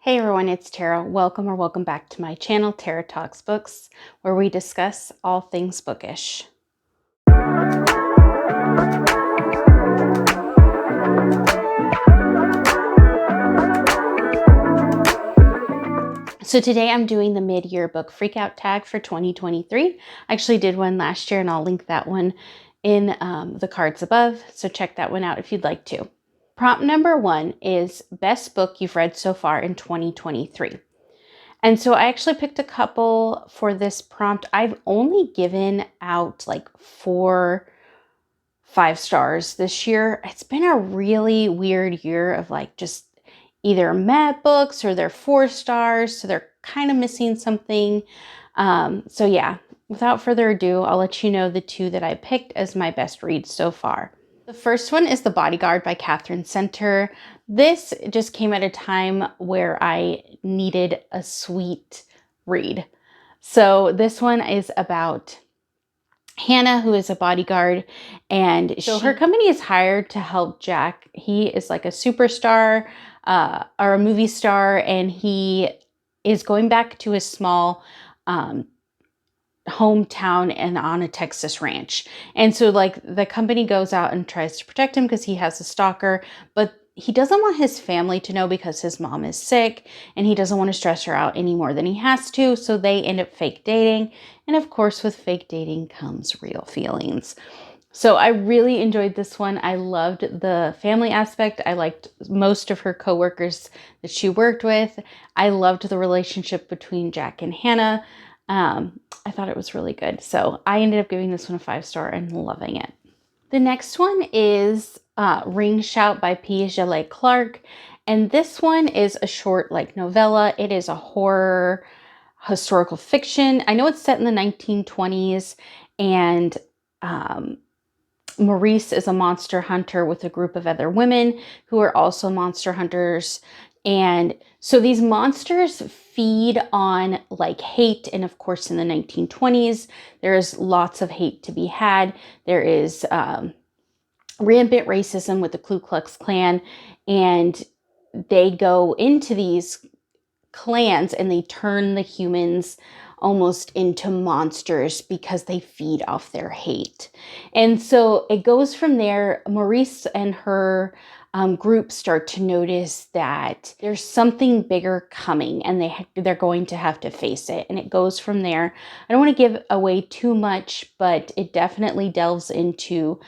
Hey everyone, it's Tara. Welcome back to my channel, Tara Talks Books, where we discuss all things bookish. So today I'm doing the mid-year book freakout tag for 2023. I actually did one last year and I'll link that one in the cards above. So check that one out if you'd like to. Prompt number 1 is best book you've read so far in 2023. And so I actually picked a couple for this prompt. I've only given out like 4 5-stars this year. It's been a really weird year of like just either meh books or they're 4 stars. So they're kind of missing something. So yeah, without further ado, I'll let you know the 2 that I picked as my best reads so far. The first one is The Bodyguard by Katherine. This just came at a time where I needed a sweet read. So this one is about Hannah, who is a bodyguard, and so her company is hired to help Jack. He is like a superstar or a movie star, and he is going back to his small hometown and on a Texas ranch. And so like the company goes out and tries to protect him because he has a stalker, but he doesn't want his family to know because his mom is sick and he doesn't want to stress her out any more than he has to. So they end up fake dating. And of course, with fake dating comes real feelings. So I really enjoyed this one. I loved the family aspect. I liked most of her coworkers that she worked with. I loved the relationship between Jack and Hannah. I thought it was really good. So I ended up giving this one a 5-star and loving it. The next one is Ring Shout by P. Djeli Clark. And this one is a short like novella. It is a horror historical fiction. I know it's set in the 1920s and Maurice is a monster hunter with a group of other women who are also monster hunters. And so these monsters feed on like hate. And of course, in the 1920s, there is lots of hate to be had. There is rampant racism with the Ku Klux Klan. And they go into these clans and they turn the humans almost into monsters because they feed off their hate. And so it goes from there. Maurice and her group start to notice that there's something bigger coming and they're going to have to face it. And it goes from there. I don't want to give away too much, but it definitely delves into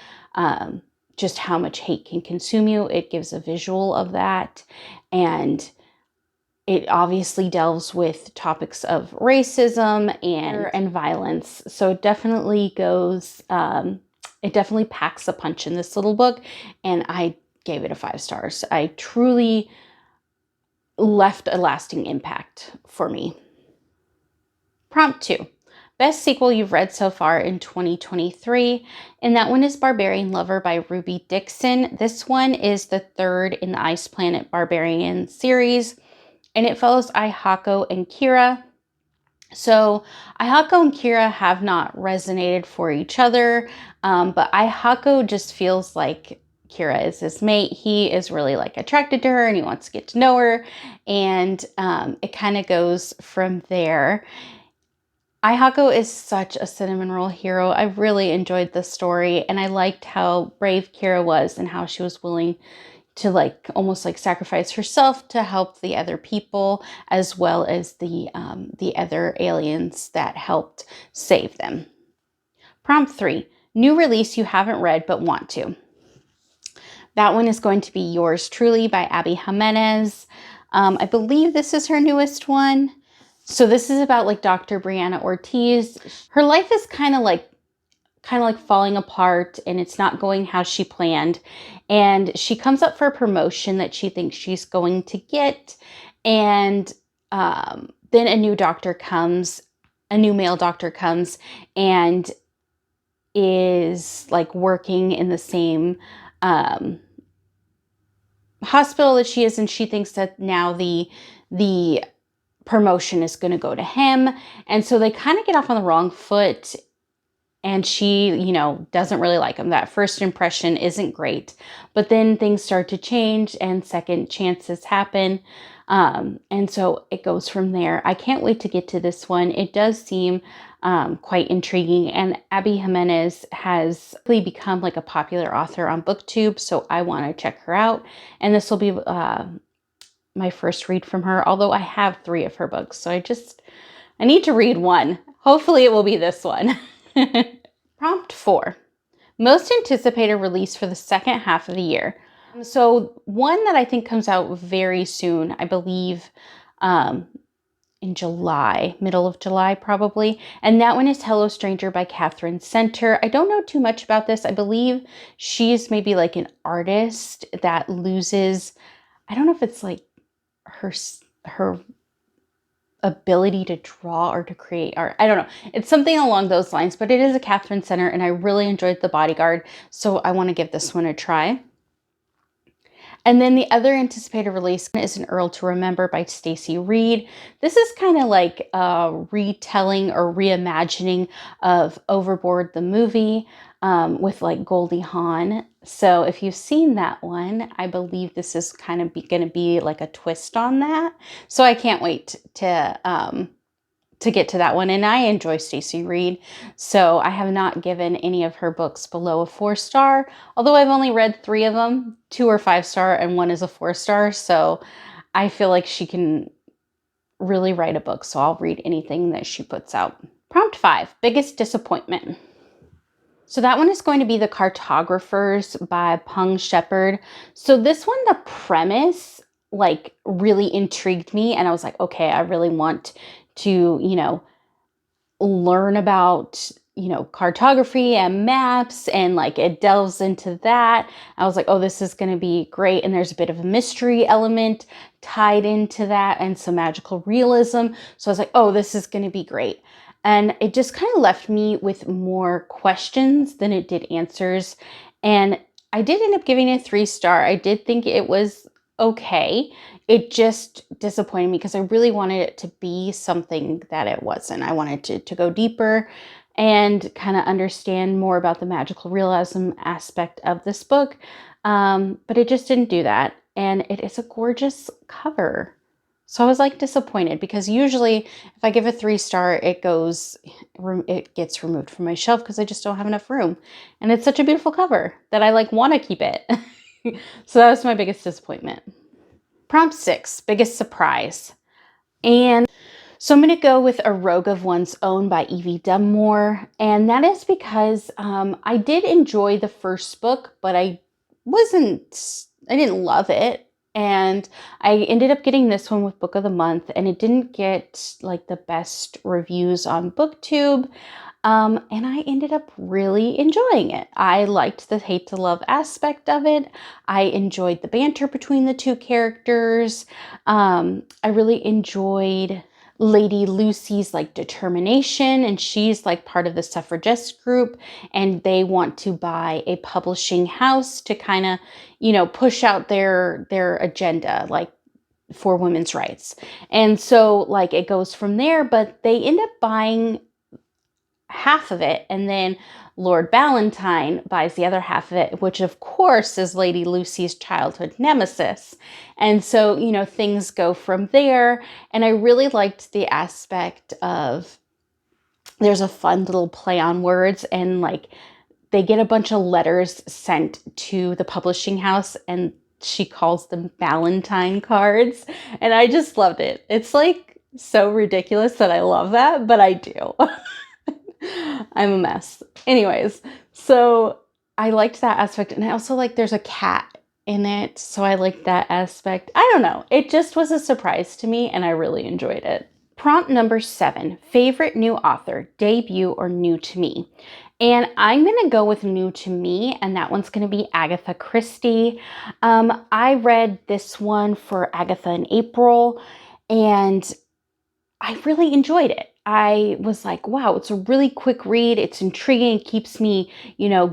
just how much hate can consume you. It gives a visual of that. And it obviously delves with topics of racism and violence. So it definitely goes, it definitely packs a punch in this little book. And I gave it a 5 stars. I truly left a lasting impact for me. Prompt 2. Best sequel you've read so far in 2023. And that one is Barbarian Lover by Ruby Dixon. This one is the 3rd in the Ice Planet Barbarian series. And it follows Ihako and Kira. So Ihako and Kira have not resonated for each other, but Ihako just feels like Kira is his mate. He is really like attracted to her and he wants to get to know her. And it kind of goes from there. Ihako is such a cinnamon roll hero. I really enjoyed the story and I liked how brave Kira was and how she was willing to like almost like sacrifice herself to help the other people as well as the other aliens that helped save them. Prompt 3, new release you haven't read but want to. That one is going to be Yours Truly by Abby Jimenez. I believe this is her newest one. So this is about like Dr. Brianna Ortiz. Her life is kind of like falling apart and it's not going how she planned. And she comes up for a promotion that she thinks she's going to get. And then a new male doctor comes and is like working in the same hospital that she is. And she thinks that now the promotion is going to go to him. And so they kind of get off on the wrong foot. And she, doesn't really like him. That first impression isn't great. But then things start to change and second chances happen. And so it goes from there. I can't wait to get to this one. It does seem quite intriguing. And Abby Jimenez has really become like a popular author on BookTube, so I want to check her out. And this will be my first read from her, although I have 3 of her books, so I need to read one. Hopefully it will be this one. Prompt 4. Most anticipated release for the second half of the year. So one that I think comes out very soon, I believe in July, middle of July probably. And that one is Hello Stranger by Katherine Center. I don't know too much about this. I believe she's maybe like an artist that loses, I don't know if it's like her ability to draw or to create art. I don't know. It's something along those lines, but it is a Katherine Center and I really enjoyed The Bodyguard. So I want to give this one a try. And then the other anticipated release is An Earl to Remember by Stacey Reed. This is kind of like a retelling or reimagining of Overboard the movie with like Goldie Hawn. So if you've seen that one, I believe this is kind of going to be like a twist on that. So I can't wait to get to that one. And I enjoy Stacey Reed, so I have not given any of her books below a 4-star, although I've only read 3 of them. 2 are 5-star and 1 is a 4-star. So I feel like she can really write a book, so I'll read anything that she puts out. Prompt 5, biggest disappointment. So that one is going to be The Cartographers by Pung Shepherd. So this one, the premise like really intrigued me, and I was like, okay, I really want to, learn about, cartography and maps, and like it delves into that. I was like, oh, this is going to be great. And there's a bit of a mystery element tied into that and some magical realism. So I was like, oh, this is going to be great. And it just kind of left me with more questions than it did answers. And I did end up giving it a 3-star. I did think it was okay. It just disappointed me because I really wanted it to be something that it wasn't. I wanted to go deeper and kind of understand more about the magical realism aspect of this book. But it just didn't do that. And it is a gorgeous cover. So I was like disappointed because usually if I give a 3-star, it gets removed from my shelf because I just don't have enough room. And it's such a beautiful cover that I like want to keep it. So that was my biggest disappointment. Prompt 6, biggest surprise. And so I'm going to go with A Rogue of One's Own by Evie Dunmore. And that is because I did enjoy the first book, but I didn't love it. And I ended up getting this one with Book of the Month, and it didn't get like the best reviews on BookTube. And I ended up really enjoying it. I liked the hate to love aspect of it. I enjoyed the banter between the 2 characters. I really enjoyed Lady Lucy's like determination, and she's like part of the suffragist group, and they want to buy a publishing house to kind of, push out their agenda, like for women's rights. And so like it goes from there, but they end up buying half of it, and then Lord Valentine buys the other half of it, which of course is Lady Lucy's childhood nemesis. And so, things go from there. And I really liked the aspect of there's a fun little play on words, and like they get a bunch of letters sent to the publishing house, and she calls them Valentine cards. And I just loved it. It's like so ridiculous that I love that, but I do. I'm a mess. Anyways, so I liked that aspect. And I also like there's a cat in it. So I liked that aspect. I don't know. It just was a surprise to me and I really enjoyed it. Prompt number 7, favorite new author, debut or new to me. And I'm going to go with new to me, and that one's going to be Agatha Christie. I read this one for Agatha in April, and I really enjoyed it. I was like, wow, it's a really quick read. It's intriguing. It keeps me,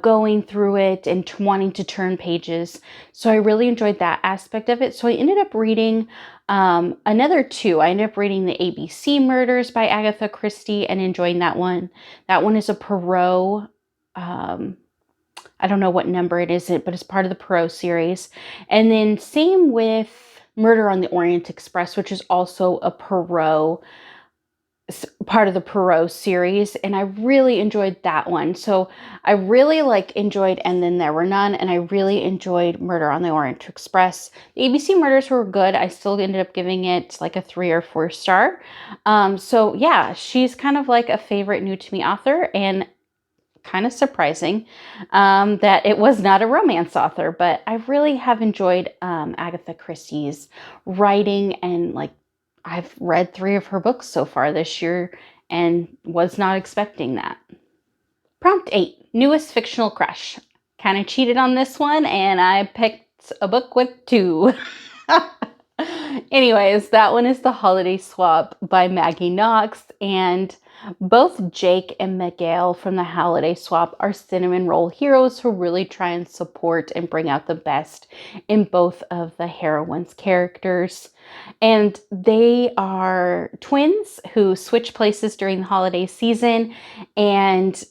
going through it and wanting to turn pages. So I really enjoyed that aspect of it. So I ended up reading another 2. I ended up reading The ABC Murders by Agatha Christie and enjoying that one. That one is a Perot. I don't know what number it is, but it's part of the Perot series. And then same with Murder on the Orient Express, which is also a part of the Perot series, and I really enjoyed that one. So I really enjoyed And Then There Were None, and I really enjoyed Murder on the Orient Express. The ABC murders were good. I still ended up giving it like a 3 or 4 star. So yeah, she's kind of like a favorite new to me author, and kind of surprising that it was not a romance author, but I really have enjoyed Agatha Christie's writing, and I've read 3 of her books so far this year and was not expecting that. Prompt 8, newest fictional crush. Kind of cheated on this one, and I picked a book with 2. Anyways, that one is The Holiday Swap by Maggie Knox, and both Jake and Miguel from The Holiday Swap are cinnamon roll heroes who really try and support and bring out the best in both of the heroines' characters. And they are twins who switch places during the holiday season, and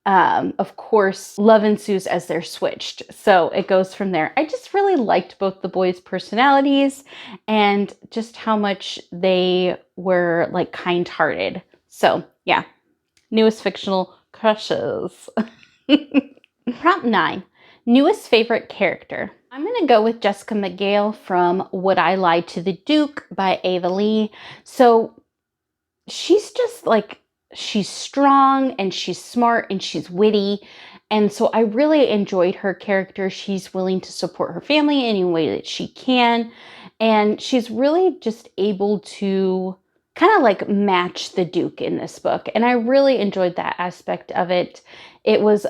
of course, love ensues as they're switched. So it goes from there. I just really liked both the boys' personalities and just how much they were kind-hearted. So yeah, newest fictional crushes. Prompt 9, newest favorite character. I'm going to go with Jessica McGale from Would I Lie to the Duke by Ava Lee. So she's just she's strong and she's smart and she's witty. And so I really enjoyed her character. She's willing to support her family any way that she can. And she's really just able to kind of match the Duke in this book. And I really enjoyed that aspect of it. It was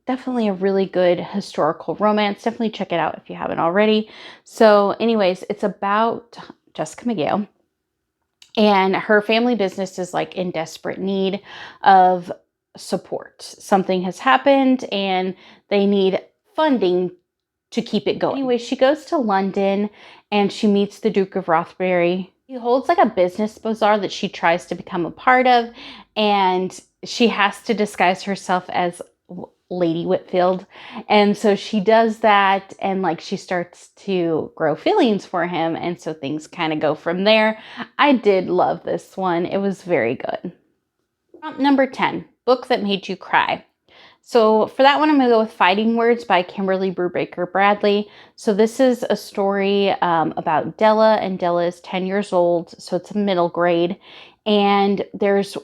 definitely a really good historical romance. Definitely check it out if you haven't already. So anyways, it's about Jessica McGale. And her family business is in desperate need of support. Something has happened and they need funding to keep it going. Anyway, she goes to London and she meets the Duke of Rothbury. He holds a business bazaar that she tries to become a part of, and she has to disguise herself as Lady Whitfield. And so she does that, and she starts to grow feelings for him, and so things kind of go from there. I did love this one. It was very good. Prompt number 10, book that made you cry. So for that one, I'm going to go with Fighting Words by Kimberly Brubaker Bradley. So this is a story about Della, and Della is 10 years old, so it's a middle grade, and there's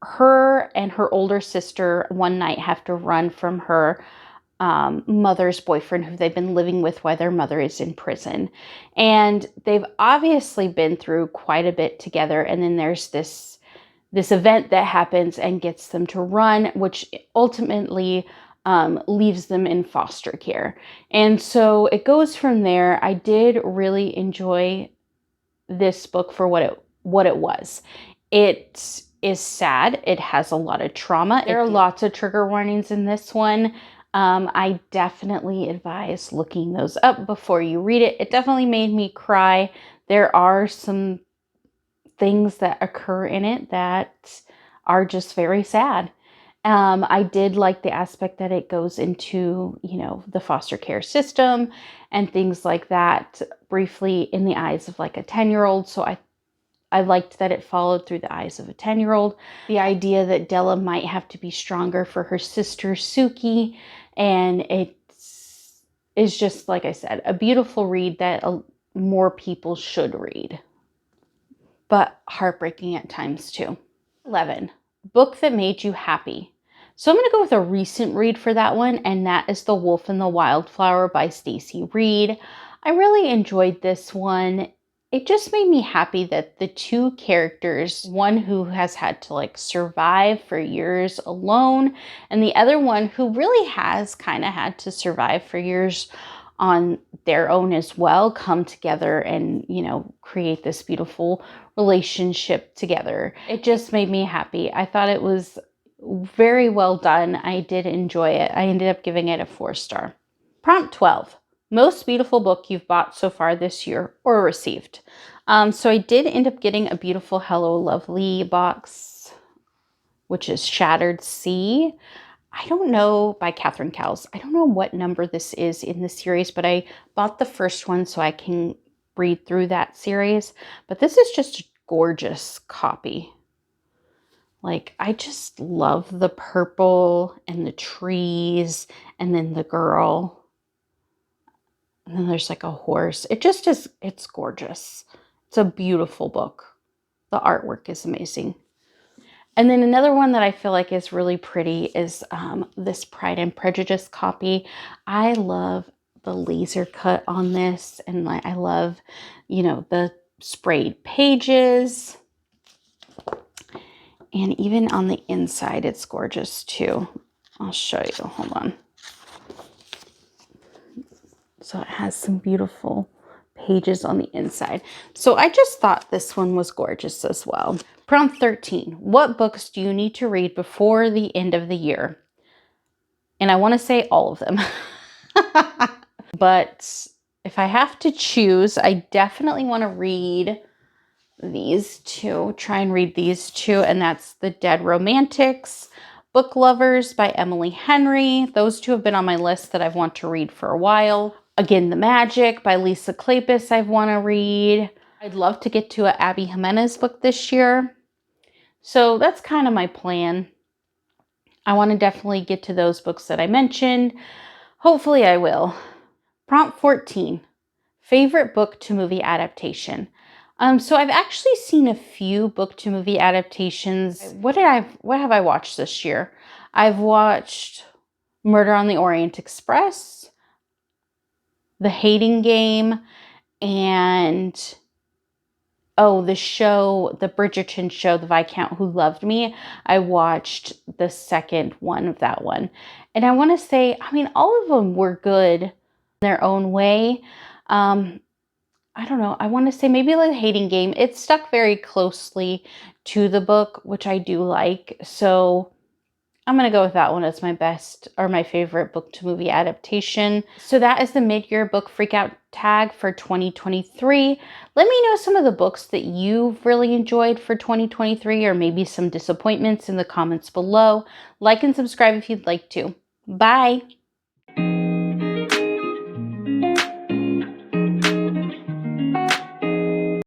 her and her older sister one night have to run from her mother's boyfriend who they've been living with while their mother is in prison. And they've obviously been through quite a bit together. And then there's this event that happens and gets them to run, which ultimately leaves them in foster care. And so it goes from there. I did really enjoy this book for what it was. It is sad. It has a lot of trauma. There are lots of trigger warnings in this one. I definitely advise looking those up before you read it. It definitely made me cry. There are some things that occur in it that are just very sad. I did like the aspect that it goes into, the foster care system and things like that briefly in the eyes of a 10-year-old. So I liked that it followed through the eyes of a 10-year-old. The idea that Della might have to be stronger for her sister Suki. And it is just, like I said, a beautiful read that more people should read. But heartbreaking at times too. 11, book that made you happy. So I'm going to go with a recent read for that one, and that is The Wolf and the Wildflower by Stacy Reed. I really enjoyed this one. It just made me happy that the 2 characters, one who has had to survive for years alone, and the other one who really has kind of had to survive for years on their own as well, come together and, create this beautiful relationship together. It just made me happy. I thought it was very well done. I did enjoy it. I ended up giving it a 4 star. Prompt 12, most beautiful book you've bought so far this year or received. So I did end up getting a beautiful Hello Lovely box, which is Shattered Sea. I don't know, by Katherine Cowles. I don't know what number this is in the series, but I bought the first one so I can read through that series, but this is just a gorgeous copy. Like, I just love the purple and the trees and then the girl. And then there's like a horse. It just is, it's gorgeous. It's a beautiful book. The artwork is amazing. And then another one that I feel like is really pretty is this Pride and Prejudice copy. I love the laser cut on this, and like I love, you know, the sprayed pages. And even on the inside, it's gorgeous too. I'll show you, hold on. So it has some beautiful pages on the inside. So I just thought this one was gorgeous as well. Prompt 13, what books do you need to read before the end of the year? And I want to say all of them. But if I have to choose, I definitely want to read these two, try and read these two, and that's The Dead Romantics, Book Lovers by Emily Henry. Those two have been on my list that I've wanted to read for a while. Again, The Magic by Lisa Kleypas I've want to read. I'd love to get to an Abby Jimenez book this year. So that's kind of my plan. I want to definitely get to those books that I mentioned. Hopefully I will. Prompt 14, favorite book to movie adaptation. So I've actually seen a few book to movie adaptations. What have I watched this year? I've watched Murder on the Orient Express, The Hating Game, and the show, the Bridgerton show, The Viscount Who Loved Me. I watched the second one of that one. And I want to say, I mean, all of them were good in their own way. I don't know. I want to say maybe like The Hating Game. It stuck very closely to the book, which I do like. So I'm going to go with that one as my best or my favorite book to movie adaptation. So that is the mid-year book freakout tag for 2023. Let me know some of the books that you've really enjoyed for 2023 or maybe some disappointments in the comments below. Like and subscribe if you'd like to. Bye.